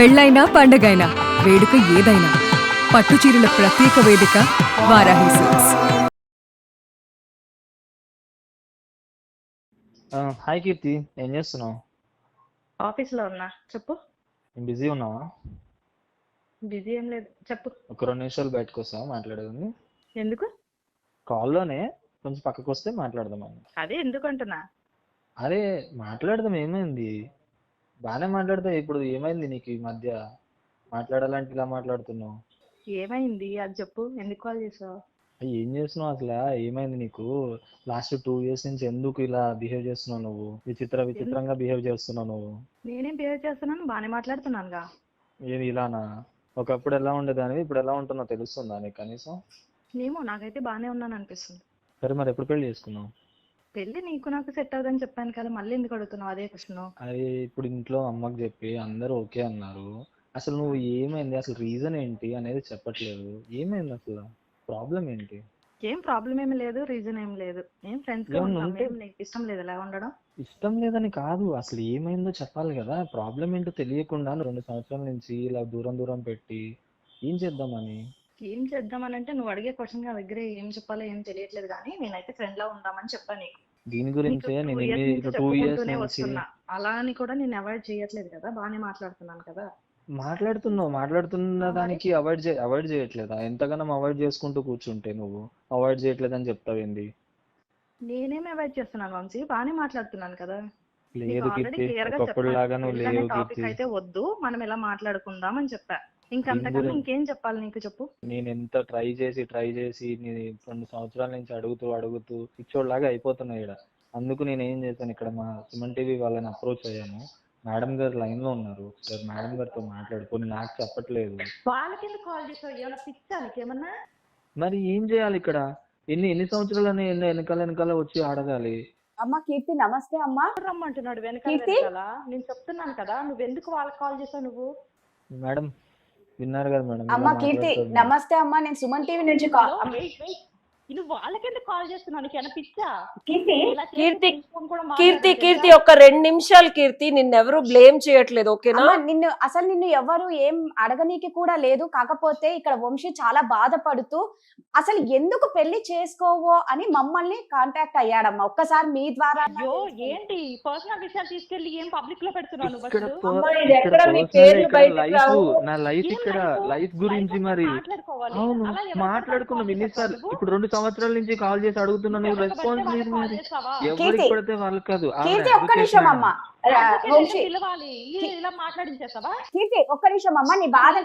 పెళ్ళైనా పండగైనా వేడుక ఏదైనా పట్టుచీరల ప్రత్యేక వేదిక వారాహి సిల్క్స్. హాయ్ కీర్తి, ఏం చేస్తున్నావు? ఆఫీస్లో ఉన్నా. చెప్పు. బిజీ ఉన్నావా? బిజీ ఏం లేదు, చెప్పు. ఒక 2 నిమిషాలు బయటకు వస్తావా మాట్లాడేది? ఎందుకు? కాల్లోనే కొంచెం పక్కకు వస్తే మాట్లాడదామని. అదే ఎందుకంటున్నా. అరే మాట్లాడదాం, ఏమైంది? బాగానే మాట్లాడతావు. ఇప్పుడు ఏమైంది నీకు ఈ మధ్య? మాట్లాడాలంటే ఇలా మాట్లాడుతున్నావు. ఏమైంది అది చెప్పు, ఎందుకు కాల్ చేసావు? ఏం చేస్తున్నావు అసలు? ఏమైంది నీకు? లాస్ట్ 2 years నుంచి ఎందుకు ఇలా బిహేవ్ చేస్తున్నావు? నువ్వు విచిత్రంగా బిహేవ్ చేస్తున్నావు నువ్వు. నేనేం బిహేవ్ చేస్తున్నాను, బాగానే మాట్లాడుతున్నానుగా. ఏది ఇలానా? ఒకప్పుడు ఎలా ఉండేదానివి, ఇప్పుడు ఎలా ఉంటున్నావు తెలుస్తుందా నీకు కనీసం? ఏమో, నాకైతే బాగానే ఉన్నాను అనిపిస్తుంది. సరే, మరి ఎప్పుడు పెళ్లి చేసుకున్నావు? పెళ్ళి నీకు నాకు సెట్ అవుదని చెప్పాను కదా, మళ్ళీ ఎందుకు అడుగుతున్నావు అదే క్వశ్చన్? అది ఇప్పుడు ఇంట్లో అమ్మకి చెప్పి అందరూ ఓకే అన్నారు. అసలు నువ్వు ఏమైంది, అసలు రీజన్ ఏంటి అనేది చెప్పట్లేదు. ఏమైంది అసలు? ప్రాబ్లం ఏంటి? ఏం ప్రాబ్లం ఏమి లేదు, రీజన్ ఏం లేదు. ఏం ఫ్రెండ్స్ గా ఏమన్నా ఉంటాం, ఉంటే ఏం నీకు ఇష్టం లేదు ఇలా ఉండడం? ఇష్టం లేదని కాదు, అసలు ఏమైందో చెప్పాలి కదా. ప్రాబ్లం ఏంటో తెలియకుండా 2 సంవత్సరాల నుంచి ఇలా దూరం పెట్టి ఏం చేద్దామని? ఏం చేద్దామనంటే నువ్వు అడిగే క్వశ్చన్ నా దగ్గర ఏం చెప్పాలో ఏం తెలియట్లేదు, కానీ నేనైతే ఫ్రెండ్ లా ఉందామని చెప్పాను నీకు. దీని గురించే నేను 2 years నుంచి వస్తున్నా, అలా అని కూడా నేను అవాయిడ్ చేయట్లేదు కదా, బాగానే మాట్లాడుతున్నాను కదా. మాట్లాడుతున్న దానికి అవాయిడ్ చేయట్లేదా? ఎంతగానో అవాయిడ్ చేసుకుంటూ కూర్చుంటే నువ్వు అవాయిడ్ చేయట్లేదని చెప్తావేంది? నేనేం అవాయిడ్ చేస్తున్నాను వంశీ, బాగానే మాట్లాడుతున్నాను కదా. లేదు కీర్తి, ఒకప్పుడు లాగా నువ్వు లేవు టాపిక్ కీర్తి. అయితే వద్దు, మనం ఎలా మాట్లాడుకుందాం అని చెప్పా. ఇంకంతకన్నా ఇంకేం చెప్పాలి నీకు, చెప్పు. నేను ఎంత ట్రై చేసి 2 సంవత్సరాల నుంచి అడుగుతూ పిచ్చోడ్లాగా అయిపోతున్నాయి ఇక్కడ. అందుకు నేను ఏం చేశాను, ఇక్కడ మా సుమన్ టీవీ వాళ్ళని అప్రోచ్ అయ్యాను. మేడం గారు లైన్ లో ఉన్నారు, ఒకసారి మేడం గారితో మాట్లాడుకొని. నాకు చెప్పట్లేదు. వాళ్ళకి ఎందుకు కాల్ చేసావు? ఏమైనా పిచ్చా నీకేమన్నా? మరి ఏం చేయాలి ఇక్కడ? ఎన్ని సంవత్సరాలని వెనకాల వచ్చి అడగాలి? అమ్మ కీర్తి, నమస్తే అమ్మా. రమ్మంటున్నాడు వెనకాల. నేను చెప్తున్నాను కదా, నువ్వెందుకు వాళ్ళకి కాల్ చేసావు నువ్వు? మేడం విన్నారు కదా మేడం. అమ్మ కీర్తి, నమస్తే అమ్మా. నేను సుమన్ టీవీ నుంచి నువ్వు వాళ్ళకి ఎందుకు కాల్ చేస్తున్నావు? నీకు ఏమైనా పిచ్చా? కీర్తి ఒక 2 నిమిషాలు. కీర్తి, నిన్నెవరు బ్లేమ్ చేయట్లేదు, ఓకేనా? నిన్ను ఎవరు ఏం అడగనీకి కూడా లేదు. కాకపోతే ఇక్కడ వంశీ చాలా బాధపడుతూ అసలు ఎందుకు పెళ్లి చేసుకోవో అని మమ్మల్ని కాంటాక్ట్ అయ్యాడమ్మా. ఒక్కసారి మీ ద్వారా. ఏంటి పర్సనల్ విషయాలు తీసుకెళ్లి ఏం పబ్లిక్ లో పెడుతున్నాను? నా లైఫ్ ఇక్కడ లైఫ్ గురించి మరి అవును మాట్లాడుకున్నాం ఎన్నిసార్లు. ఇప్పుడు 2 సంవత్సరాల నుంచి కాల్ చేసి అడుగుతున్నాను, రెస్పాన్స్ లేదు. మరి ఎవరికి పడితే వాళ్ళు కాదు. కీర్తి ఒక్క నిమిషం అమ్మా. వంశీ కీర్తి ఒక్క నిమిషం అమ్మా. నీ బాధ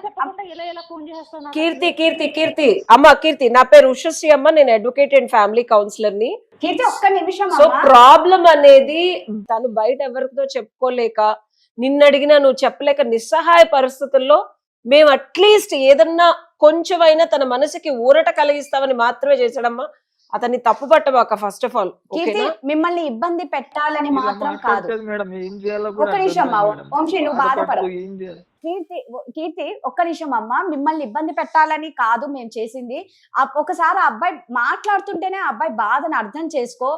కీర్తి అమ్మ. కీర్తి, నా పేరు ఉషశ్రీ అమ్మ, నేను అడ్వకేట్ అండ్ ఫ్యామిలీ కౌన్సిలర్ ని. కీర్తి ఒక్క నిమిషం. సో ప్రాబ్లం అనేది తను బయట ఎవరితో చెప్పుకోలేక, నిన్ను అడిగినా నువ్వు చెప్పలేక నిస్సహాయ పరిస్థితుల్లో మేము అట్లీస్ట్ ఏదన్నా కొంచెమైనా తన మనసుకి ఊరట కలిగిస్తామని మాత్రమే చేశాడమ్మా. అతన్ని తప్పు పట్టబాక ఫస్ట్ ఆఫ్ ఆల్. మిమ్మల్ని ఇబ్బంది పెట్టాలని మాత్రం కాదు. ఒక నిమిషం వంశీ, నువ్వు బాధపడవు. కీర్తి ఒక్క నిమిషం అమ్మా. మిమ్మల్ని ఇబ్బంది పెట్టాలని కాదు మేము చేసింది. ఒకసారి ఆ అబ్బాయి మాట్లాడుతుంటేనే ఆ అబ్బాయి బాధను అర్థం చేసుకో.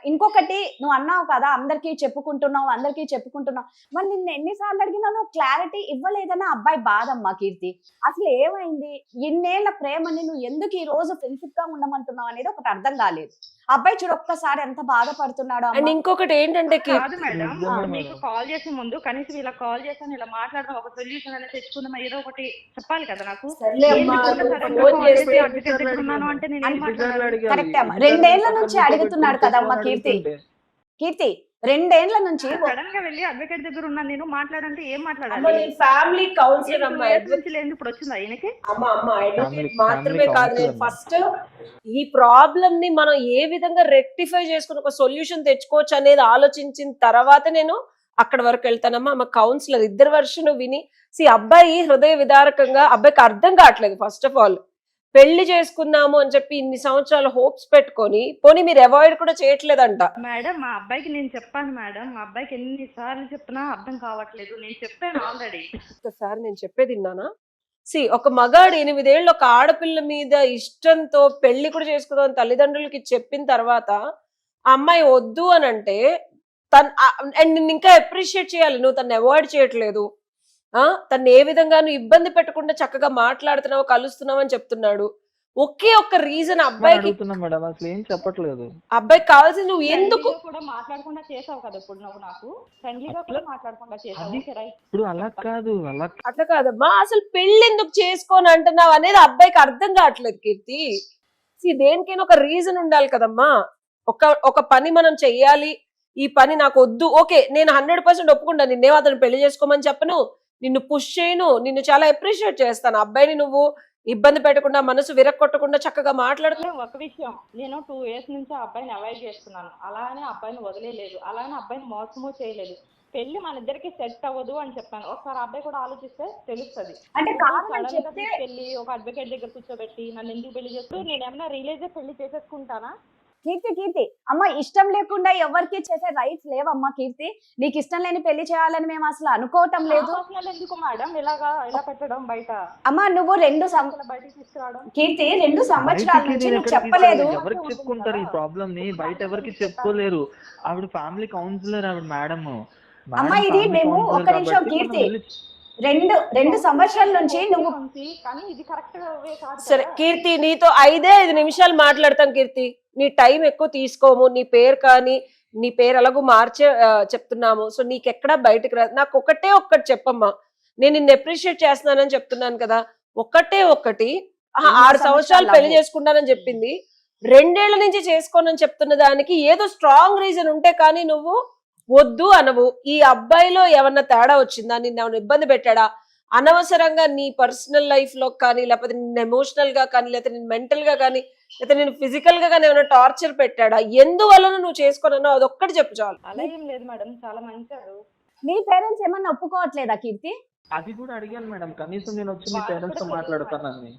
ఇంకొకటి, నువ్వు అన్నావు కదా అందరికీ చెప్పుకుంటున్నావు. మరి నిన్ను ఎన్నిసార్లు అడిగినా నువ్వు క్లారిటీ ఇవ్వలేదని అబ్బాయి బాధ అమ్మా. కీర్తి, అసలు ఏమైంది? ఇన్నేళ్ల ప్రేమని నువ్వు ఎందుకు ఈ రోజు ఫ్రెండ్షిప్ గా ఉండమంటున్నావు అనేది ఒకటి అర్థం కాలేదు. అబ్బాయి చూడు ఒక్కసారి ఎంత బాధపడుతున్నాడు. అండ్ ఇంకొకటి ఏంటంటే, మీకు కాల్ చేసే ముందు కనీసం ఇలా కాల్ చేసాను, ఇలా మాట్లాడడం, ఒక సొల్యూషన్ అనేది తెచ్చుకుందాం, ఏదో ఒకటి చెప్పాలి కదా నాకు. అంటే కరెక్ట్ అమ్మా. 2 ఏళ్ల నుంచి అడుగుతున్నాడు కదమ్మా కీర్తి. 2 ఏళ్ల నుంచి సడన్ గా వెళ్ళి అడ్వకేట్ దగ్గర ఉన్నా నేను మాట్లాడంటే ఏం మాట్లాడాలి? ఫ్యామిలీ కౌన్సిలర్ ఇప్పుడు వచ్చిందా ఈయనకి? మాత్రమే కాదు, నేను ఫస్ట్ ఈ ప్రాబ్లమ్ ని మనం ఏ విధంగా రెక్టిఫై చేసుకుని ఒక సొల్యూషన్ తెచ్చుకోవచ్చు అనేది ఆలోచించిన తర్వాత నేను అక్కడ వరకు వెళ్తానమ్మా. ఆమె కౌన్సిలర్ ఇద్దరు వర్షన్ విని అబ్బాయి హృదయ విదారకంగా, అబ్బాయికి అర్థం కావట్లేదు. ఫస్ట్ ఆఫ్ ఆల్ పెళ్లి చేసుకున్నాము అని చెప్పి ఇన్ని సంవత్సరాలు హోప్స్ పెట్టుకొని పోనీ మీరు అవాయిడ్ కూడా చేయట్లేదంట. మేడం మా అబ్బాయికి నేను చెప్పాను మేడం, మా అబ్బాయికి ఎన్నిసార్లు చెప్పినా అర్థం కావట్లేదు. నేను చెప్పాను ఆల్రెడీ. ఒక్కసారి నేను చెప్పేది విన్నానా? ఒక మగాడు 8 ఏళ్ళు ఒక ఆడపిల్ల మీద ఇష్టంతో పెళ్లి కూడా చేసుకుందాం తల్లిదండ్రులకి చెప్పిన తర్వాత ఆ అమ్మాయి వద్దు అని అంటే అండ్ నిన్ను ఇంకా అప్రిషియేట్ చేయాలి. నువ్వు తను అవాయిడ్ చేయట్లేదు, తను ఏ విధంగా నువ్వు ఇబ్బంది పెట్టకుండా చక్కగా మాట్లాడుతున్నావు, కలుస్తున్నావు అని చెప్తున్నాడు. ఒకే ఒక్క రీజన్ అబ్బాయికి అడుగుతున్నా మేడం, అసలు ఏం చెప్పట్లేదు. అబ్బాయికి కావాల్సింది నువ్వు ఎందుకు Friendly గా కూడా మాట్లాడకుండా చేసావు కదా ఇప్పుడు నువ్వు నాకు ఫ్రెండ్లీగా కూడా మాట్లాడకుండా చేసావు. Okay right. ఇప్పుడు అలా కాదు, అలా అట్లా కాదమ్మా, అసలు పెళ్లి ఎందుకు చేసుకోని అంటున్నావు అనేది అబ్బాయికి అర్థం కావట్లేదు కీర్తి. దేనికైనా ఒక రీజన్ ఉండాలి కదమ్మా. ఒక పని మనం చెయ్యాలి, ఈ పని నాకు వద్దు, ఓకే నేను 100% ఒప్పుకుంటా, నిన్నేమో అతను పెళ్లి చేసుకోమని చెప్పను, నిన్ను పుష్ చేయను, నిన్ను చాలా అప్రిషియేట్ చేస్తాను. అబ్బాయిని నువ్వు ఇబ్బంది పెట్టకుండా, మనసు విరక్కొట్టకుండా చక్కగా మాట్లాడుతున్నావు. ఒక విషయం, నేను 2 years నుంచి ఆ అబ్బాయిని అవాయిడ్ చేస్తున్నాను. అలానే అబ్బాయిని వదిలేదు, అలానే అబ్బాయిని మోసము చేయలేదు. పెళ్లి మన ఇద్దరికి సెట్ అవ్వదు అని చెప్పాను. ఒకసారి అబ్బాయి కూడా ఆలోచిస్తే తెలుస్తుంది. అంటే కారణం చెప్తే పెళ్లి ఒక అడ్వకేట్ దగ్గర కూర్చోబెట్టి నన్ను ఎందుకు పెళ్లి చేస్తూ నేను ఏమైనా రిలీజ్ పెళ్లి చేసేసుకుంటానా? కీర్తి అమ్మ, ఇష్టం లేకుండా ఎవరికి చేసే రైట్స్ లేవమ్మా. కీర్తి, నీకు ఇష్టం లేని పెళ్లి చేయాలని మేము అసలు అనుకోవటం లేదు. ఎందుకు మేడం ఇలా పెట్టడం బయట? అమ్మ నువ్వు బయటకి తీసుకురావడం. కీర్తి 2 సంవత్సరాల నుంచి నువ్వు చెప్పలేదు. ఎవరికి చెప్పుకుంటారు ఈ ప్రాబ్లం ని? బయట ఎవరికి చెప్పుకోలేరు. ఆవిడ ఫ్యామిలీ కౌన్సిలర్, ఆవిడ మేడం. అమ్మ ఇది మేము ఒక నిమిషం కీర్తి, 2 సంవత్సరాల నుంచి నువ్వు కానీ ఇది కరెక్ట్ వే కాదు. సరే కీర్తి, నీతో 5 నిమిషాలు మాట్లాడతాం కీర్తి, నీ టైం ఎక్కువ తీసుకోము. నీ పేరు కానీ నీ పేరు ఎలాగో మార్చే చెప్తున్నాము. సో నీకెక్కడా బయటకు రాదు. నాకు ఒక్కటి చెప్పమ్మా, నేను నిన్ను అప్రిషియేట్ చేస్తున్నానని చెప్తున్నాను కదా. ఒక్కటి 6 సంవత్సరాలు పెళ్లి చేసుకుంటానని చెప్పింది, 2 ఏళ్ల నుంచి చేసుకోనని చెప్తున్న దానికి ఏదో స్ట్రాంగ్ రీజన్ ఉంటే కానీ నువ్వు వద్దు అనవు. ఈ అబ్బాయిలో ఏమన్నా తేడా వచ్చిందా? నిన్ను ఇబ్బంది పెట్టాడా? అనవసరంగా నీ పర్సనల్ లైఫ్ లో కానీ, లేకపోతే నిన్ను ఎమోషనల్ గా కానీ, లేకపోతే నేను మెంటల్ గా కానీ, లేకపోతే నేను ఫిజికల్ గా కానీ ఏమైనా టార్చర్ పెట్టాడా? ఎందువల్ల నువ్వు చేసుకోనన్నా అదొక్కటి చెప్పు చాలు. అలా ఏం లేదు మేడం, చాలా మంచాడు. మీ పేరెంట్స్ ఏమన్నా ఒప్పుకోవట్లేదా కీర్తి? అది కూడా అడిగాను మేడం, కనీసం నేను వచ్చి మీ పేరెంట్స్ తో మాట్లాడతానని.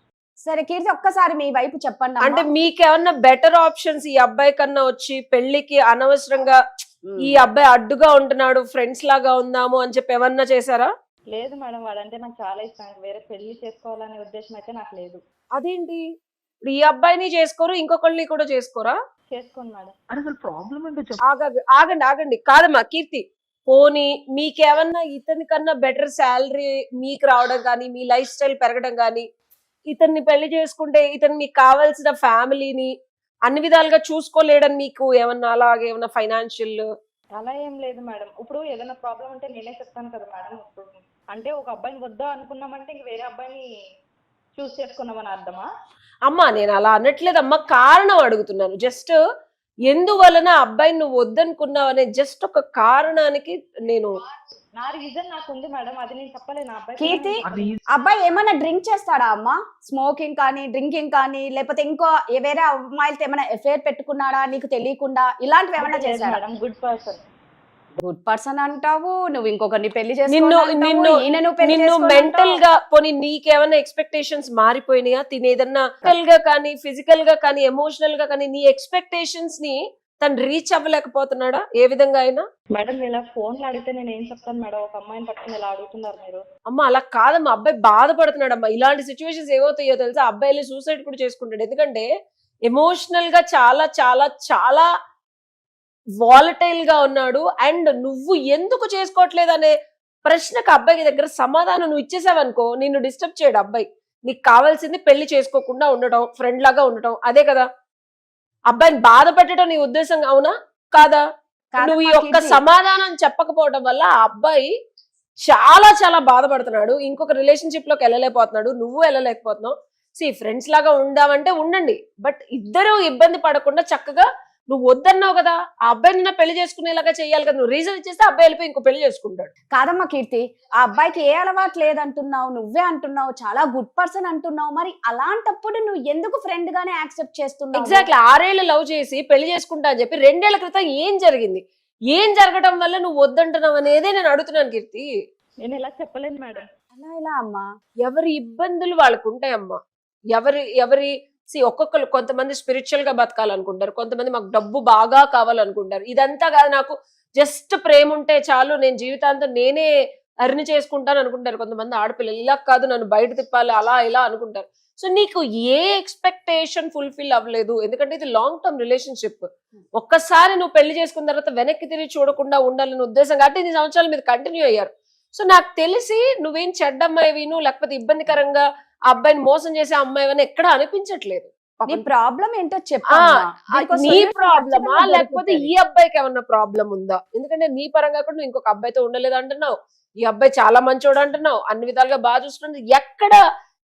సరే కీర్తి, ఒక్కసారి మీ వైపు చెప్పండి అమ్మా. అంటే మీకేమన్నా బెటర్ ఆప్షన్స్ ఈ అబ్బాయి కన్నా వచ్చి పెళ్లికి అనవసరంగా ఈ అబ్బాయి అడ్డుగా ఉంటున్నాడు, ఫ్రెండ్స్ లాగా ఉందాము అని చెప్పి ఏమన్నా చేశారా? లేదు మేడం, వాడంటే నాకు చాలా ఇష్టం. వేరే పెళ్లి చేసుకోవాలనే ఉద్దేశం అయితే నాకు లేదు. అదేంటి, ఇప్పుడు ఈ అబ్బాయిని చేసుకోరు, ఇంకొకళ్ళని కూడా చేసుకోరా? చేసుకోండి మేడం. అసలు ప్రాబ్లం ఏంటో ఆగండి కాదమ్మా కీర్తి, పోనీ మీకేమన్నా ఇతని కన్నా బెటర్ శాలరీ మీకు రావడం కానీ, మీ లైఫ్ స్టైల్ పెరగడం కానీ, ఇతన్ని పెళ్లి చేసుకుంటే ఇతను మీకు కావాల్సిన ఫ్యామిలీని అన్ని విధాలుగా చూసుకోలేడని మీకు ఏమన్నా అలాగే ఏమన్నా ఫైనాన్షియల్? అలా ఏం లేదు మేడం. ఇప్పుడు ఏదైనా ప్రాబ్లం ఉంటే నేనే చెప్తాను కదా మేడం. ఇప్పుడు అంటే ఒక అబ్బాయిని వద్దా అనుకున్నామంటే ఇంక వేరే అబ్బాయిని చూస్ చేసుకున్నామని అర్థమా? అమ్మా నేను అలా అనట్లేదమ్మా, కారణం అడుగుతున్నాను. జస్ట్ ఎందువలన అబ్బాయిని నువ్వు వద్దనుకున్నావు అనే జస్ట్ ఒక కారణానికి నేను నా రీజన్ నాకు ఉంది మేడం, అది నేను చెప్పలేను. కీర్తి, అబ్బాయి ఏమైనా డ్రింక్ చేస్తాడా అమ్మా? స్మోకింగ్ కానీ, డ్రింకింగ్ కానీ, లేకపోతే ఇంకో వేరే అమ్మాయిలతో ఏమైనా ఎఫైర్ పెట్టుకున్నాడా నీకు తెలియకుండా? ఇలాంటివి ఏమైనా చేశాడా? Madam good person. Good person అంటావు, నువ్వు ఇంకొకరిని పెళ్లి నిన్ను మెంటల్ గా పోనీ నీకేమైనా ఎక్స్పెక్టేషన్స్ మారిపోయినాయా? తినేదన్నా మెంటల్ గా కానీ, ఫిజికల్ గా కానీ, ఎమోషనల్ గా కానీ నీ ఎక్స్పెక్టేషన్స్ ని తను రీచ్ అవ్వలేకపోతున్నాడా ఏ విధంగా అయినా? మేడం ఇలా ఫోన్లు అడిగితే నేను ఏం చెప్తాను మేడం? ఒక అమ్మాయిని పట్టుకుని ఇలా అడుగుతున్నారు మీరు. అమ్మ అలా కాదమ్మా, అబ్బాయి బాధపడుతున్నాడు అమ్మా. ఇలాంటి సిచ్యువేషన్స్ ఏమవుతాయో తెలుసా, అబ్బాయిలు సూసైడ్ కూడా చేసుకుంటాడు. ఎందుకంటే ఎమోషనల్ గా చాలా చాలా చాలా వాలటైల్ గా ఉన్నాడు. అండ్ నువ్వు ఎందుకు చేసుకోవట్లేదు అనే ప్రశ్నకు అబ్బాయి దగ్గర సమాధానం నువ్వు ఇచ్చేసావనుకో, నిన్ను డిస్టర్బ్ చేయడు అబ్బాయి. నీకు కావాల్సింది పెళ్లి చేసుకోకుండా ఉండటం, ఫ్రెండ్ లాగా ఉండటం, అదే కదా. అబ్బాయిని బాధ పెట్టడం నీ ఉద్దేశం అవునా కాదా? నువ్వు ఈ ఒక్క సమాధానం చెప్పకపోవడం వల్ల ఆ అబ్బాయి చాలా చాలా బాధపడుతున్నాడు. ఇంకొక రిలేషన్షిప్ లోకి వెళ్ళలేకపోతున్నాడు, నువ్వు వెళ్ళలేకపోతున్నావు. ఫ్రెండ్స్ లాగా ఉండామంటే ఉండండి, బట్ ఇద్దరు ఇబ్బంది పడకుండా చక్కగా నువ్వు వద్దన్నావు కదా, ఆ అబ్బాయిని పెళ్లి చేసుకునేలాగా చెయ్యాలి కదా. నువ్వు రీజన్ ఇచ్చేస్తే అబ్బాయి వెళ్ళిపోయి ఇంకో పెళ్లి చేసుకుంటాడు. కాదమ్మా కీర్తి, ఆ అబ్బాయికి ఏ అలవాటు లేదంటున్నావు, నువ్వే అంటున్నావు, చాలా గుడ్ పర్సన్ అంటున్నావు. మరి అలాంటప్పుడు నువ్వు ఎందుకు ఫ్రెండ్ గానే యాక్సెప్ట్ చేస్తున్నావు? ఎగ్జాక్ట్లీ 6 ఏళ్ళు లవ్ చేసి పెళ్లి చేసుకుంటా అని చెప్పి 2 ఏళ్ల క్రితం ఏం జరిగింది, ఏం జరగడం వల్ల నువ్వు వద్దంటున్నావు అనేదే నేను అడుగుతున్నాను కీర్తి. నేను ఇలా చెప్పలేను మేడం. అలా ఇలా అమ్మా, ఎవరి ఇబ్బందులు వాళ్ళకు ఉంటాయమ్మా. ఎవరి ఒక్కొక్కరు, కొంతమంది స్పిరిచువల్ గా బతకాలనుకుంటారు, కొంతమంది మాకు డబ్బు బాగా కావాలనుకుంటారు. ఇదంతా కాదు, నాకు జస్ట్ ప్రేమ ఉంటే చాలు, నేను జీవితాంతం నేనే అర్ని చేసుకుంటాను అనుకుంటారు కొంతమంది ఆడపిల్లలు. ఇలా కాదు, నన్ను బయట తిప్పాలి, అలా ఇలా అనుకుంటారు. సో నీకు ఏ ఎక్స్పెక్టేషన్ ఫుల్ఫిల్ అవ్వలేదు, ఎందుకంటే ఇది లాంగ్ టర్మ్ రిలేషన్షిప్. ఒక్కసారి నువ్వు పెళ్లి చేసుకున్న తర్వాత వెనక్కి తిరిగి చూడకుండా ఉండాలని ఉద్దేశం కాబట్టి 2 సంవత్సరాలు మీరు కంటిన్యూ అయ్యారు. సో నాకు తెలిసి నువ్వేం చెడ్డ అమ్మాయివిను లేకపోతే ఇబ్బందికరంగా ఆ అబ్బాయిని మోసం చేసే అమ్మాయివని ఎక్కడ అనిపించట్లేదు. నీ ప్రాబ్లం ఏంటో ఆ, చెప్పు. నీ ప్రాబ్లమా లేకపోతే ఈ అబ్బాయికి ఏమన్నా ప్రాబ్లం ఉందా? ఎందుకంటే నీ పరంగా కూడా నువ్వు ఇంకొక అబ్బాయితో ఉండలేదు అంటున్నావు, ఈ అబ్బాయి చాలా మంచోడు అంటున్నావు, అన్ని విధాలుగా బాగా చూస్తున్నావు. ఎక్కడ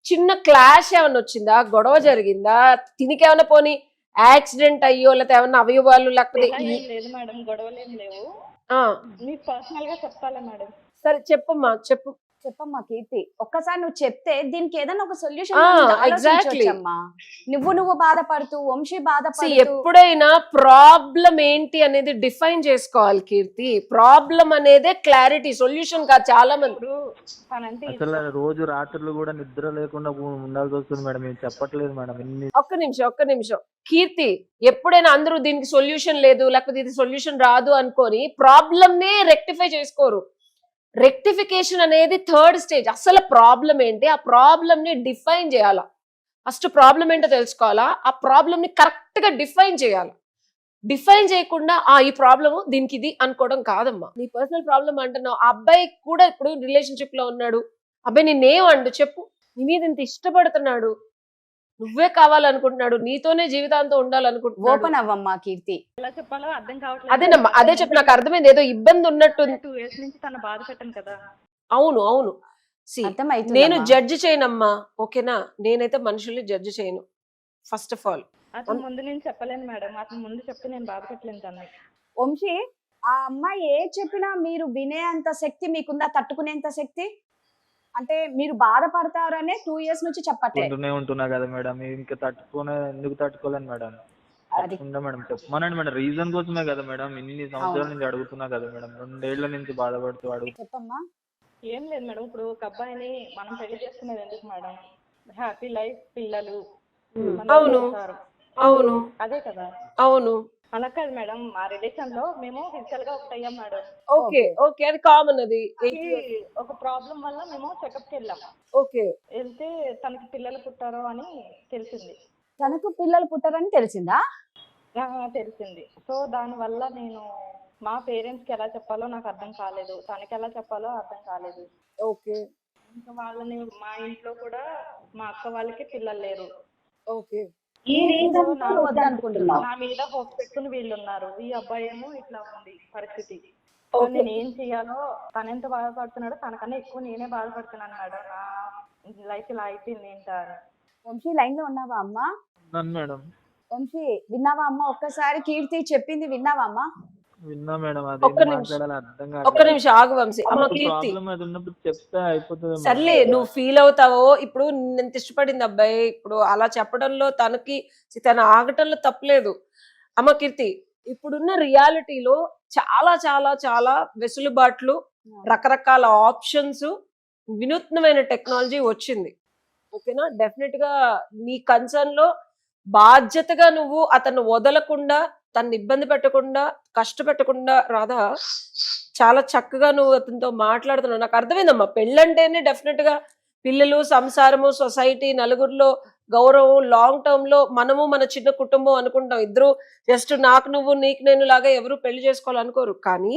చిన్న క్లాష్ ఏమన్నా వచ్చిందా, గొడవ జరిగిందా, తినికి ఏమన్నా పోనీ యాక్సిడెంట్ అయ్యో లేకపోతే ఏమన్నా అవయవాలు లేకపోతే ఇలా ఏం లేదు మేడం, గొడవలు ఏం లేవు. ఆ, మీకు పర్సనల్ గా చెప్తాలే మేడం. సరే చెప్పమ్మా చెప్పు. చెప్పమ్మా కీర్తి, ఒక్కసారి నువ్వు చెప్తే దీనికి ఏదైనా ఒక ఆ, సొల్యూషన్ exactly. నువ్వు బాధపడుతూ వంశీ See, బాధపడుతూ ఎప్పుడైనా ప్రాబ్లం ఏంటి అనేది డిఫైన్ చేసుకోవాలి కీర్తి. ప్రాబ్లం అనేదే క్లారిటీ, సొల్యూషన్ కాదు. చాలా మంది ఇప్పుడు తనంటే అసలు రోజు రాత్రులు కూడా నిద్ర లేకుండా ఉండాల్సి వస్తుంది మేడం. ఏం చెప్పట్లేదు మేడం. ఒక్క నిమిషం కీర్తి, ఎప్పుడైనా అందరూ దీనికి సొల్యూషన్ లేదు లేకపోతే ఇది సొల్యూషన్ రాదు అనుకొని ప్రాబ్లమ్ నే రెక్టిఫై చేసుకోరు. రెక్టిఫికేషన్ అనేది థర్డ్ స్టేజ్. అసలు ప్రాబ్లం ఏంటి, ఆ ప్రాబ్లమ్ ని డిఫైన్ చేయాలా. ఫస్ట్ ప్రాబ్లం ఏంటో తెలుసుకోవాలా, ఆ ప్రాబ్లమ్ ని కరెక్ట్ గా డిఫైన్ చేయాలి. డిఫైన్ చేయకుండా ఈ ప్రాబ్లమ్ దీనికి ఇది అనుకోవడం కాదమ్మా. నీ పర్సనల్ ప్రాబ్లం అంటున్నావు, ఆ అబ్బాయి కూడా ఇప్పుడు రిలేషన్షిప్ లో ఉన్నాడు, అబ్బాయి నేనేం అండు చెప్పు, నీ మీద ఇంత ఇష్టపడుతున్నాడు, నువ్వే కావాలనుకుంటున్నాడు, నీతోనే జీవితాంతం ఉండాలనుకుంటున్నాడు. ఓపెన్ అవ్వమ్మా కీర్తి. ఎలా చెప్పాలో అర్థం కావట్లేదు. అదేనమ్మా, అదే చెప్పు, నాకు అర్థమైంది, ఏదో ఇబ్బంది ఉన్నట్టు. 2 years నుంచి తన బాధ పెట్టాను కదా. అవును అవును, అర్థమవుతుందమ్మా. నేను జడ్జి చేయనమ్మా, ఓకేనా? నేనైతే మనుషుల్ని జడ్జి చేయను. ఫస్ట్ ఆఫ్ ఆల్ అతను ముందు నేను చెప్పలేను మేడం, అతను ముందు చెప్తే నేను బాధ పెట్టలేను తను. వంశీ, ఆ అమ్మాయి ఏ చెప్పినా మీరు వినేంత శక్తి మీకుందా, తట్టుకునేంత శక్తి? అంటే మీరు బాధపడతారనే 2 years నుంచి చెప్పట్లేదు. ఉంటున్నా కదా మేడం, ఇంకా ఎందుకు తట్టుకోలేను మేడం. తప్పకుండా మేడం చెప్పమనండి మేడం. రీజన్ కోసమే కదా మేడం ఇన్ని సంవత్సరాల నుంచి అడుగుతున్నా కదా మేడం. 2 ఏళ్ల నుంచి బాధపడుతూ చెప్పమ్మా. ఏం లేదు మేడం, ఇప్పుడు ఒక అబ్బాయిని మనం పెళ్లి చేసుకునేది ఎందుకు మేడం? హ్యాపీ లైఫ్, పిల్లలు, అవును అవును అదే కదా. అవును అలా కాదు మేడం, మా రిలేషన్ లో మేము ఫిజికల్ గా ఒకటి అయ్యాం మేడం. ఓకే ఓకే, అది కామన్. అది ఒక ప్రాబ్లం వల్ల మేము చెకప్ కి వెళ్ళాం. ఓకే, వెళ్తే తనకి పిల్లలు పుట్టారు అని తెలిసింది. తనకు పిల్లలు పుట్టారని తెలిసిందా? తెలిసింది. సో దాని వల్ల నేను మా పేరెంట్స్ కి ఎలా చెప్పాలో నాకు అర్థం కాలేదు, తనకి ఎలా చెప్పాలో అర్థం కాలేదు. ఓకే, ఇంకా వాళ్ళని మా ఇంట్లో కూడా మా అక్క వాళ్ళకి పిల్లలు లేరు. ఓకే, ఈ రీజన్ వద్దనుకుంటున్నావు. నా మీద హోప్ పెట్టుకుని వీళ్ళు ఉన్నారు. ఈ అబ్బాయి ఏమో ఇట్లా ఉంది పరిస్థితి. సో నేను ఏం చెయ్యాలో, తను ఎంత బాధపడుతున్నాడో తనకన్నా ఎక్కువ నేనే బాధపడుతున్నాను మేడం. నా లైఫ్ ఇలా అయిపోయింది ఏంటా అని. వంశీ, లైన్ లో ఉన్నావా అమ్మా? మేడం. వంశీ, విన్నావా అమ్మా? ఒక్కసారి కీర్తి చెప్పింది విన్నావా అమ్మా? విన్నా మేడం. ఒక్క నిమిషం ఆగు వంశీ. అమ్మ కీర్తి, చెప్తే అయిపోతుంది. సర్లే నువ్వు ఫీల్ అవుతావో. ఇప్పుడు నేను ఇష్టపడింది అబ్బాయి, ఇప్పుడు అలా చెప్పడంలో తన ఆగటంలో తప్పలేదు. అమ్మ కీర్తి, ఇప్పుడున్న రియాలిటీలో చాలా చాలా చాలా వెసులుబాట్లు, రకరకాల ఆప్షన్స్, వినూత్నమైన టెక్నాలజీ వచ్చింది. ఓకేనా? డెఫినెట్ గా నీ కన్సర్న్ లో బాధ్యతగా నువ్వు అతను వదలకుండా, తను ఇబ్బంది పెట్టకుండా, కష్టపెట్టకుండా, రాధా చాలా చక్కగా నువ్వు అతనితో మాట్లాడుతున్నావు. నాకు అర్థమైందమ్మా, పెళ్ళంటేనే డెఫినెట్ గా పిల్లలు, సంసారము, సొసైటీ, నలుగురిలో గౌరవం, లాంగ్ టర్మ్ లో మనము మన చిన్న కుటుంబం అనుకుంటాం. ఇద్దరు జస్ట్ నాకు నువ్వు నీకు నేను లాగా ఎవరు పెళ్లి చేసుకోవాలనుకోరు. కానీ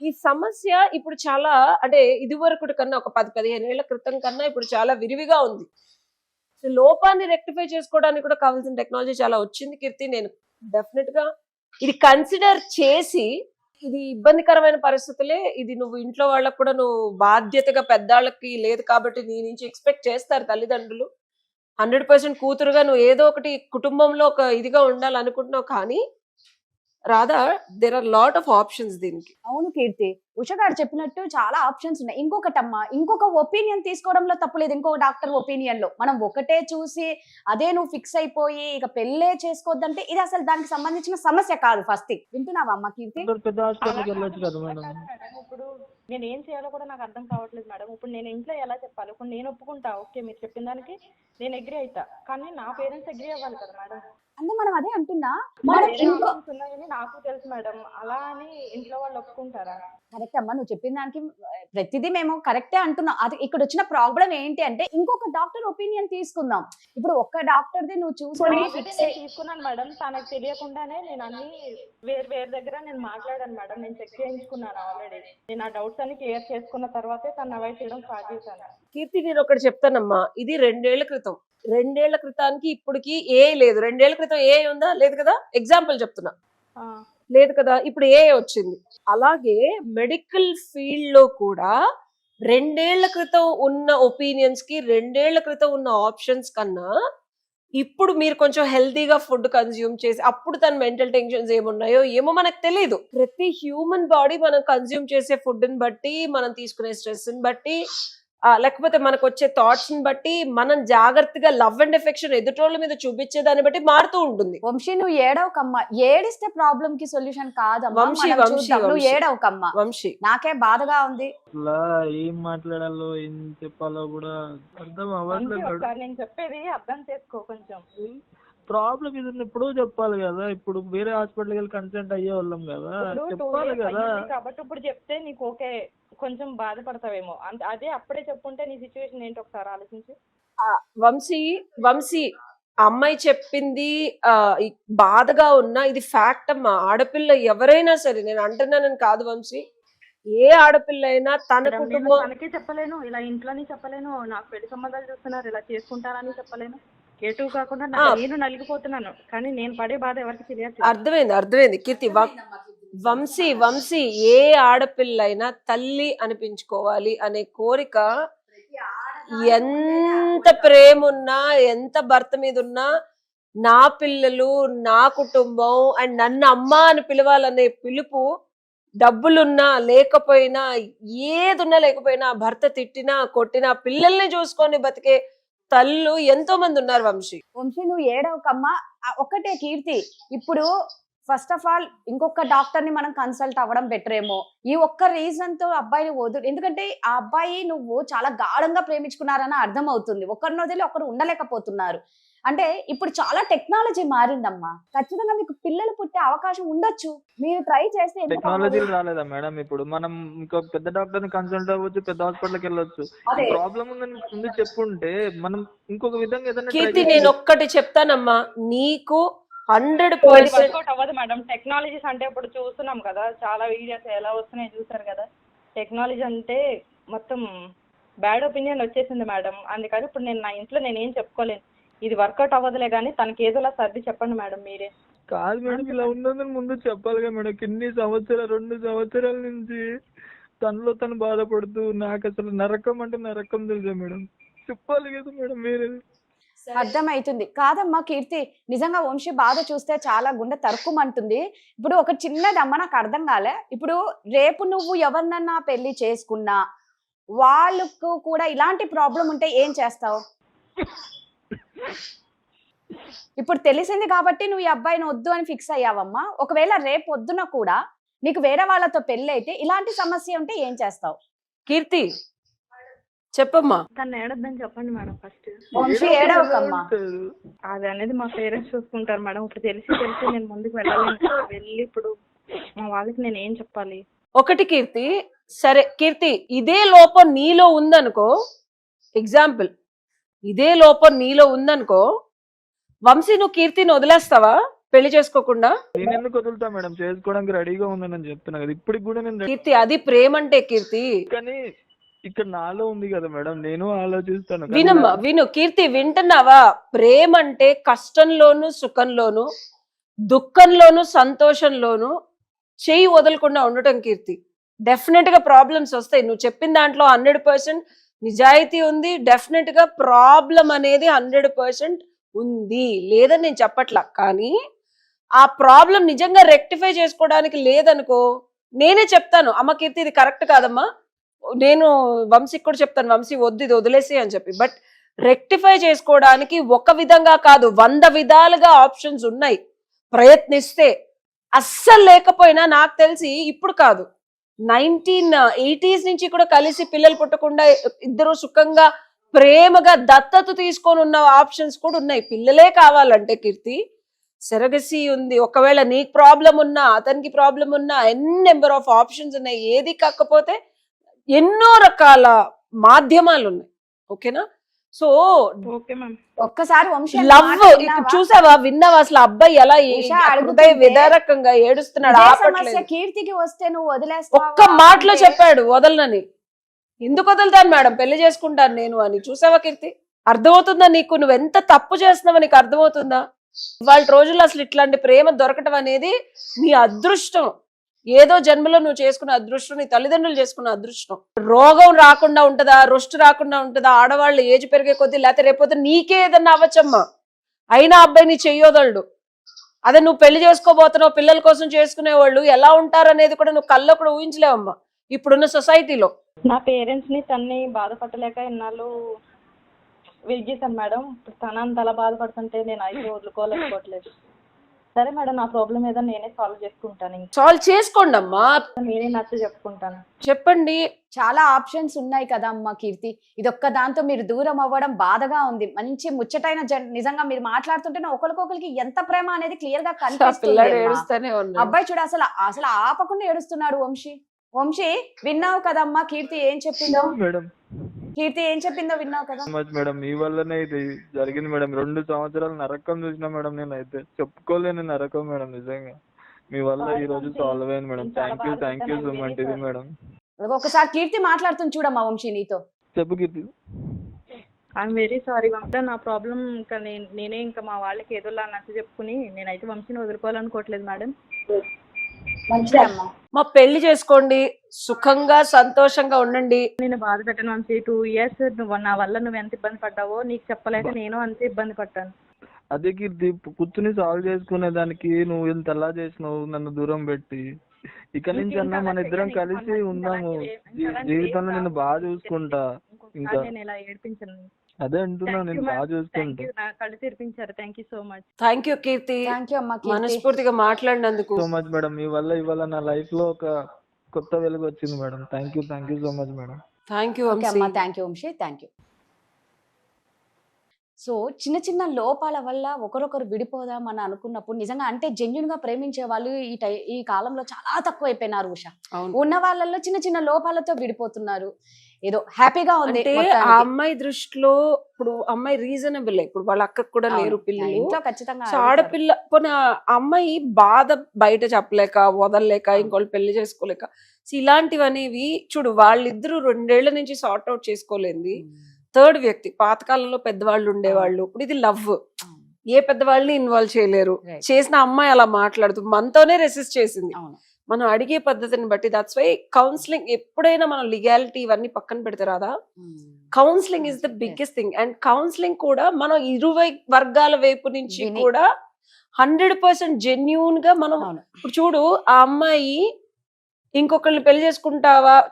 ఈ సమస్య ఇప్పుడు చాలా, అంటే ఇదివరకు కన్నా ఒక 10-15 ఏళ్ల క్రితం కన్నా ఇప్పుడు చాలా విరివిగా ఉంది. సో లోపాన్ని రెక్టిఫై చేసుకోవడానికి కూడా కావాల్సిన టెక్నాలజీ చాలా వచ్చింది కీర్తి. నేను డెఫినెట్ గా ఇది కన్సిడర్ చేసి, ఇది ఇబ్బందికరమైన పరిస్థితులే, ఇది నువ్వు ఇంట్లో వాళ్ళకు కూడా నువ్వు బాధ్యతగా, పెద్దాళ్ళకి లేదు కాబట్టి నీ నుంచి ఎక్స్పెక్ట్ చేస్తారు తల్లిదండ్రులు. 100% కూతురుగా నువ్వు ఏదో ఒకటి కుటుంబంలో ఒక ఇదిగా ఉండాలనుకుంటున్నావు. కానీ Radha, there are lot of options దీనికి. అవును కీర్తి, ఉష గారు చెప్పినట్టు చాలా ఆప్షన్స్ ఉన్నాయి. ఇంకొకటమ్మా, ఇంకొక ఒపీనియన్ తీసుకోవడంలో తప్పులేదు. ఇంకొక డాక్టర్ ఒపీనియన్ లో మనం ఒకటే చూసి అదే నువ్వు ఫిక్స్ అయిపోయి ఇక పెళ్ళే చేసుకోవద్దంటే ఇది అసలు దానికి సంబంధించిన సమస్య కాదు. ఫస్ట్ వింటున్నావా అమ్మా కీర్తి? ఇప్పుడు నేను ఏం చేయాలో కూడా నాకు అర్థం కావట్లేదు మేడం. ఇప్పుడు నేను ఇంట్లో ఎలా చెప్పాలి? ఇప్పుడు నేను ఒప్పుకుంటా, ఓకే మీరు చెప్పిన దానికి నేను అగ్రీ అవుతా, కానీ నా పేరెంట్స్ అగ్రీ అవ్వాలి కదా మేడం. అంటే మనం అదే అంటున్నా, ఉన్నాయని నాకు తెలుసు మేడం. అలా అని ఇంట్లో వాళ్ళు ఒప్పుకుంటారా? కరెక్ట్ అమ్మా, నువ్వు చెప్పిన దానికి ప్రతిదీ మేము కరెక్టే అంటున్నాం. అది ఇక్కడ వచ్చిన ప్రాబ్లం ఏంటి అంటే ఇంకొక డాక్టర్ ఒపీనియన్ తీసుకుందాం. ఇప్పుడు ఒక్క డాక్టర్ది నువ్వు చూసుకొని Already నేను తీసుకున్నాను మేడం, తనకు తెలియకుండానే నేను అన్ని వేరే దగ్గర నేను మాట్లాడాను మేడం, నేను చెక్ చేయించుకున్నాను ఆల్రెడీ. నేను ఆ డౌట్స్ అన్ని క్లియర్ చేసుకున్న తర్వాతే తను అవాయిడ్ చేయడం స్టార్ట్ చేశాను. కీర్తి నేను ఒకటి చెప్తానమ్మా, ఇది 2 ఏళ్ల క్రితం. 2 ఏళ్ల క్రితానికి ఇప్పటికి ఏ లేదు. 2 ఏళ్ల క్రితం ఏ ఉందా? లేదు కదా. ఎగ్జాంపుల్ చెప్తున్నా, లేదు కదా. ఇప్పుడు ఏ వచ్చింది. అలాగే మెడికల్ ఫీల్డ్ లో కూడా 2 ఏళ్ల క్రితం ఉన్న ఒపీనియన్స్ కి 2 ఏళ్ల క్రితం ఉన్న ఆప్షన్స్ కన్నా ఇప్పుడు మీరు కొంచెం హెల్తీగా ఫుడ్ కన్జ్యూమ్ చేసి అప్పుడు తన మెంటల్ టెన్షన్స్ ఏమున్నాయో ఏమో మనకు తెలియదు. ప్రతి హ్యూమన్ బాడీ మనం కన్జ్యూమ్ చేసే ఫుడ్ ని బట్టి, మనం తీసుకునే స్ట్రెస్ ని బట్టి, లేకపోతే మనకు వచ్చే థాట్స్ ని బట్టి, మనం జాగ్రత్తగా లవ్ అండ్ ఎఫెక్షన్ ఎదుటోళ్ళ మీద చూపించే దాన్ని బట్టి మారుతూ ఉంటుంది. వంశీ నువ్వు ఏడవకమ్మా, ఏడిస్తే ప్రాబ్లం కి సొల్యూషన్ కాదమ్మా. వంశీ, మనం వంశీ, చూద్దాం. నువ్వు వంశీ. ఏడవకమ్మా, వంశీ నాకే బాధగా ఉంది. అసలు ఏం మాట్లాడాలో ఏం చెప్పాలో కూడా అర్థం అవ్వట్లేదు. ఒకసారి నేను చెప్పేది అర్థం చేసుకో కొంచెం. ప్రాబ్లం ఇది ఎప్పుడో చెప్పాలి కదా, ఇప్పుడు వేరే హాస్పిటల్కి వెళ్ళి కన్సల్ట్ అయ్యే వాళ్ళం కదా, ఇప్పుడు 2 చెప్పాలి years కదా. అయ్యింది కాబట్టి ఇప్పుడు చెప్తే నీకు ఓకే, కొంచెం బాధపడతావేమో. అదే అప్పుడే చెప్పుంటే నీ సిచ్యువేషన్ ఏంటి ఒకసారి ఆలోచించి. వంశీ అమ్మాయి చెప్పింది బాధగా ఉన్నా ఇది ఫ్యాక్ట్ అమ్మా. ఆడపిల్ల ఎవరైనా సరే, నేను అంటున్నానని కాదు వంశీ, ఏ ఆడపిల్ల అయినా తన కుటుంబం తనకి చెప్పలేను, ఇలా ఇంట్లోని చెప్పలేను, నాకు పెళ్లి సంబంధాలు చూస్తున్నారు ఇలా చేసుకుంటారని చెప్పలేను. ఎటు కాకుండా నేను నలిగిపోతున్నాను, కానీ నేను పడే బాధ ఎవరికి తెలియదు. అర్థమైంది కీర్తి. వంశీ ఏ ఆడపిల్ల అయినా తల్లి అనిపించుకోవాలి అనే కోరిక ఎంత ప్రేమ ఉన్నా, ఎంత భర్త మీద ఉన్నా, నా పిల్లలు, నా కుటుంబం అండ్ నన్ను అమ్మ అని పిలవాలనే పిలుపు, డబ్బులున్నా లేకపోయినా, ఏదున్నా లేకపోయినా, భర్త తిట్టినా కొట్టినా పిల్లల్ని చూసుకొని బతికే తల్లు ఎంతో మంది ఉన్నారు. వంశీ నువ్వు ఏడవకమ్మా. ఒక్కటే కీర్తి, ఇప్పుడు ఫస్ట్ ఆఫ్ ఆల్ ఇంకొక డాక్టర్ ని మనం కన్సల్ట్ అవ్వడం బెటర్ ఏమో. ఈ ఒక్క రీజన్ తో అబ్బాయిని వదులు, ఎందుకంటే ఆ అబ్బాయి నువ్వు చాలా గాఢంగా ప్రేమించుకున్నారని అర్థం అవుతుంది. ఒకరిని వదిలి ఒకరు ఉండలేకపోతున్నారు. అంటే ఇప్పుడు చాలా టెక్నాలజీ మారిందమ్మా, ఖచ్చితంగా మీకు పిల్లలు పుట్టే అవకాశం ఉండొచ్చు. మీరు ట్రై చేస్తే టెక్నాలజీ రాలేదా మేడం? ఇప్పుడు మనం ఇంకో పెద్ద డాక్టర్ ని కన్సల్ట్ అవ్వచ్చు, పెద్ద హాస్పిటల్కి వెళ్ళొచ్చు. ప్రాబ్లం ఉందని ముందు చెప్పుంటే మనం ఇంకొక విధంగా ఏదైనా. కీర్తి నేను ఒక్కటి చెప్తానమ్మా, నీకు 100% వర్కౌట్ అవ్వదు మేడం. టెక్నాలజీస్ అంటే ఇప్పుడు చూస్తున్నాం కదా, చాలా వీడియోస్ ఎలా వస్తున్నాయి చూసారు కదా. టెక్నాలజీ అంటే మొత్తం బ్యాడ్ ఒపీనియన్ వచ్చేసింది మేడం. అందుకని ఇప్పుడు నేను నా ఇంట్లో నేనేం చెప్పుకోలేను. ఇది వర్కౌట్ అవ్వదులే కానీ తనకి ఏదోలా సర్ది చెప్పండి మేడం మీరే. కాదు మేడం, ఇలా ఉందని ముందు చెప్పాలి కదా మేడం. కిన్ని సంవత్సరాలు, 2 సంవత్సరాల నుంచి తనలో తను బాధపడుతూ, నాకు అసలు నరకం అంటే నరకం తెలుసా మేడం, చెప్పాలి కదా మేడం మీరే. అర్థమవుతుంది కాదమ్మా కీర్తి, నిజంగా వంశీ బాధ చూస్తే చాలా గుండె తరుక్కుమంటుంది. ఇప్పుడు ఒక చిన్నదమ్మ నాకు అర్థం కాలే, ఇప్పుడు రేపు నువ్వు ఎవరినన్నా పెళ్లి చేసుకున్నా వాళ్ళకు కూడా ఇలాంటి ప్రాబ్లం ఉంటే ఏం చేస్తావు? ఇప్పుడు తెలిసింది కాబట్టి నువ్వు ఈ అబ్బాయిని వద్దు అని ఫిక్స్ అయ్యావమ్మా. ఒకవేళ రేపు వద్దున కూడా నీకు వేరే వాళ్ళతో పెళ్లి అయితే ఇలాంటి సమస్య ఉంటే ఏం చేస్తావు? కీర్తి చెప్పమ్మా. తను ఏడొద్దని చెప్పండి మేడం ఫస్ట్. వంశీ ఏడవకమ్మా, అది అనేది మా పేరెంట్స్ చూసుకుంటారు మేడం. ఇప్పుడు తెలిసి నేను ముందుకు వెళ్ళాలి. వెళ్ళి ఇప్పుడు మా వాళ్ళకి నేను ఏం చెప్పాలి? ఒకటి కీర్తి, సరే కీర్తి, ఇదే లోపం నీలో ఉందనుకో, ఎగ్జాంపుల్ ఇదే లోపం నీలో ఉందనుకో, వంశీ నువ్వు కీర్తిని వదిలేస్తావా పెళ్లి చేసుకోకుండా? నేను ఎందుకు వదులుతా మేడం, చేసుకోవడానికి రెడీగా ఉందని చెప్తున్నా కదా. ఇప్పటికి కూడా నేను కీర్తి అది ప్రేమ అంటే కీర్తి. కానీ ఇక్కడ నాలో ఉంది కదా మేడం, నేను ఆలోచిస్తాను. వినమ్మా, విను కీర్తి, వింటున్నావా? ప్రేమ అంటే కష్టంలోను సుఖంలోను, దుఃఖంలోను సంతోషంలోను చెయ్యి వదలకుండా ఉండటం కీర్తి. డెఫినెట్ గా ప్రాబ్లమ్స్ వస్తాయి. నువ్వు చెప్పిన దాంట్లో 100% నిజాయితీ ఉంది. డెఫినెట్ గా ప్రాబ్లం అనేది 100% ఉంది, లేదని నేను చెప్పట్లా. కానీ ఆ ప్రాబ్లం నిజంగా రెక్టిఫై చేసుకోవడానికి లేదనుకో, నేనే చెప్తాను అమ్మ కీర్తి ఇది కరెక్ట్ కాదమ్మా, నేను వంశీకి కూడా చెప్తాను వంశీ వద్దు ఇది వదిలేసి అని చెప్పి. బట్ రెక్టిఫై చేసుకోవడానికి ఒక విధంగా కాదు, 100 విధాలుగా ఆప్షన్స్ ఉన్నాయి. ప్రయత్నిస్తే అస్సలు లేకపోయినా, నాకు తెలిసి ఇప్పుడు కాదు 1980s నుంచి కూడా కలిసి పిల్లలు పుట్టకుండా ఇద్దరు సుఖంగా ప్రేమగా దత్తత తీసుకొని ఉన్న ఆప్షన్స్ కూడా ఉన్నాయి. పిల్లలే కావాలంటే కీర్తి సెరగసీ ఉంది, ఒకవేళ నీకు ప్రాబ్లం ఉన్నా అతనికి ప్రాబ్లం ఉన్నా నెంబర్ ఆఫ్ ఆప్షన్స్ ఉన్నాయి. ఏది కాకపోతే ఎన్నో రకాల మాధ్యమాలు ఉన్నాయి. ఓకేనా? So okay ma'am. ఒక్కసారి వంశీ అన్న లవ్ మాట విన్నావా? చూసావా, విన్నావా అసలు అబ్బాయి ఎలా ఉషా హృదయ అడుగుతుంటే విదారకంగా ఏడుస్తున్నాడు, ఇదే సమస్య ఆపట్లేదు. కీర్తికి వస్తే నువ్వు వదిలేస్తావా ఒక్క మాటలో అంటే చెప్పాడు వదలనని. ఎందుకు వదులుతాను మేడం, పెళ్లి చేసుకుంటాను నేను అని. చూసావా కీర్తి, అర్థమవుతుందా నీకు? నువ్వు ఎంత తప్పు చేస్తున్నావో నీకు అర్థమవుతుందా? వాళ్ళ రోజుల్లో అసలు ఇట్లాంటి ప్రేమ దొరకటం అనేది నీ అదృష్టం. ఏదో జన్మలో నువ్వు చేసుకున్న అదృష్టం, నీ తల్లిదండ్రులు చేసుకున్న అదృష్టం. రోగం రాకుండా ఉంటదా, రొస్ట్ రాకుండా ఉంటదా? ఆడవాళ్ళు ఏజ్ పెరిగే కొద్దీ, లేకపోతే రేపోతే నీకే ఏదన్నా అవ్వచ్చమ్మా. అయినా అబ్బాయి నీ చెయ్యొదళ్ళు. అదే నువ్వు పెళ్లి చేసుకోబోతున్నావు, పిల్లల కోసం చేసుకునే వాళ్ళు ఎలా ఉంటారు అనేది కూడా నువ్వు కల్లో కూడా ఊహించలేవమ్మా ఇప్పుడున్న సొసైటీలో. నా పేరెంట్స్ ని తన్ని బాధపడలేక ఇన్నాళ్ళు వెయిట్ చేశాను మేడం. ఇప్పుడు తన అంత అలా బాధపడుతుంటే నేను అయితే వదులుకోలేకపోవట్లేదు. సరే మేడం, నా ప్రాబ్లం ఏదో నేనే సాల్వ్ చేసుకుంటాను. ఇంకా సాల్వ్ చేసుకోండి అమ్మా, నేనే నచ్చ చెప్పుకుంటాను. చెప్పండి. చాలా ఆప్షన్స్ ఉన్నాయి కదా అమ్మ కీర్తి. ఇదొక్క దాంతో మీరు దూరం అవ్వడం బాధగా ఉంది. మంచి ముచ్చటైన నిజంగా మీరు మాట్లాడుతుంటే ఒకరికొకరికి ఎంత ప్రేమ అనేది క్లియర్ గా కనిపిస్తుంది పిల్లాడు అమ్మా. ఏడుస్తూనే ఉన్నాడు. అబ్బాయి చూడు అసలు అసలు ఆపకుండా ఏడుస్తున్నాడు. వంశీ వంశీ విన్నావు కదమ్మా కీర్తి ఏం చెప్పిందో? మేడం కీర్తి ఏం చెప్పిందో విన్నావు కదా? మచ్ మేడం, మీ వల్లనే ఇది జరిగింది మేడం. 2 సంవత్సరాలు నరకం చూసిన మేడం, నేనైతే చెప్పుకోలేని నరకం మేడం. నిజంగా మీ వల్ల ఈ రోజు సాల్వ్ అయింది madam. Thank you Suman TV madam. ఒకసారి కీర్తి మాట్లాడుతుంది చూడమ్మా వంశీ నీతో. చెప్పు Keerthi. I'm very sorry Vamsi. నా ప్రాబ్లం ఇంకా నేనే ఇంకా మా వాళ్ళకి ఏదోలా నచ్చ చెప్పుకుని నేనైతే వంశీని వదులుకోవాలనుకోవట్లేదు మేడం. మంచిదే అమ్మా. మా పెళ్లి చేసుకోండి, సుఖంగా సంతోషంగా ఉండండి. నేను బాధ పెట్టను వంశీ. 2 years నువ్వు నా వల్ల నువ్వు ఎంత ఇబ్బంది పడ్డావో నీకు చెప్పలేక నేను అంతే ఇబ్బంది పడ్డాను. అదే కీర్తి, కూర్చుని సాల్వ్ చేసుకునే దానికి నువ్వు ఇంత ఎలా చేసినావు, నన్ను దూరం పెట్టి. ఇక నుంచి అన్నా మన ఇద్దరం కలిసి ఉందాము, జీవితంలో నేను బాగా చూసుకుంటా. ఇంకా నేను ఇలా ఏడిపించను. అదే అంటున్నా, నేను బాగా చూసుకుంటా. నా కళ్ళు తెరిపించారు. Thank you so much. Thank you Keerthi, thank you అమ్మా కీర్తి. మనస్ఫూర్తిగా మాట్లాడినందుకు. సో మచ్ మేడం, మీ వల్ల ఇవాళ నా లైఫ్ లో ఒక కొత్త వెలుగు వచ్చింది madam. Thank you so much madam. Thank you okay అమ్మా, thank you Vamsi, thank you. So చిన్న చిన్న లోపాల వల్ల ఒకరొకరు విడిపోదాం అని అనుకున్నప్పుడు నిజంగా అంటే జెన్యున్ గా ప్రేమించే వాళ్ళు ఈ కాలంలో చాలా తక్కువ అయిపోయినారు ఉషా. ఉన్న వాళ్ళల్లో చిన్న చిన్న లోపాలతో విడిపోతున్నారు. ఏదో హ్యాపీగా ఉంది అంటే ఆ అమ్మాయి దృష్టిలో ఇప్పుడు అమ్మాయి రీజనబుల్. ఇప్పుడు వాళ్ళ అక్కకు కూడా లేరు పిల్లలు, ఇంట్లో ఖచ్చితంగా సో ఆడపిల్ల పోనీ ఆ అమ్మాయి బాధ బయట చెప్పలేక, వదలలేక, ఇంకోళ్ళు పెళ్లి చేసుకోలేక, సో ఇలాంటివి అనేవి చూడు, వాళ్ళిద్దరూ 2 ఏళ్ల నుంచి సార్ట్ అవుట్ చేసుకోలేంది. థర్డ్ వ్యక్తి, పాతకాలంలో పెద్దవాళ్ళు ఉండేవాళ్ళు, ఇప్పుడు ఇది లవ్, ఏ పెద్దవాళ్ళని ఇన్వాల్వ్ చేయలేరు. చేసిన అమ్మాయి అలా మాట్లాడుతూ మనతోనే రెసిస్ట్ చేసింది. మనం అడిగే పద్ధతిని బట్టి దట్స్ వై కౌన్సిలింగ్ ఎప్పుడైనా మనం లీగాలిటీ ఇవన్నీ పక్కన పెడితే రాదా, counselling is the biggest thing. And counselling కూడా మనం 20 వర్గాల వైపు నుంచి కూడా 100% జెన్యూన్ గా మనం. ఇప్పుడు చూడు, ఆ అమ్మాయి ఇంకొకరిని పెళ్లి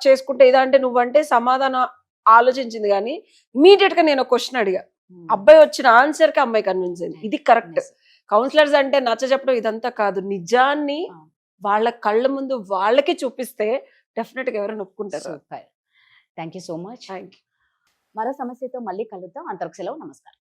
చేసుకుంటే ఇదా అంటే నువ్వంటే సమాధానం ఆలోచించింది, కానీ ఇమీడియట్ గా నేను ఒక క్వశ్చన్ అడిగా, అబ్బాయి వచ్చిన ఆన్సర్ కి అమ్మాయి కన్విన్స్ అయింది. ఇది కరెక్ట్. కౌన్సిలర్స్ అంటే నచ్చ చెప్పడం ఇదంతా కాదు, నిజాన్ని వాళ్ళ కళ్ళ ముందు వాళ్ళకి చూపిస్తే డెఫినెట్ గా ఎవరైనా ఒప్పుకుంటారు. Thank you so much. Thank you. మరో సమస్యతో మళ్ళీ కలుద్దాం. అంతవరకు సెలవు. నమస్కారం.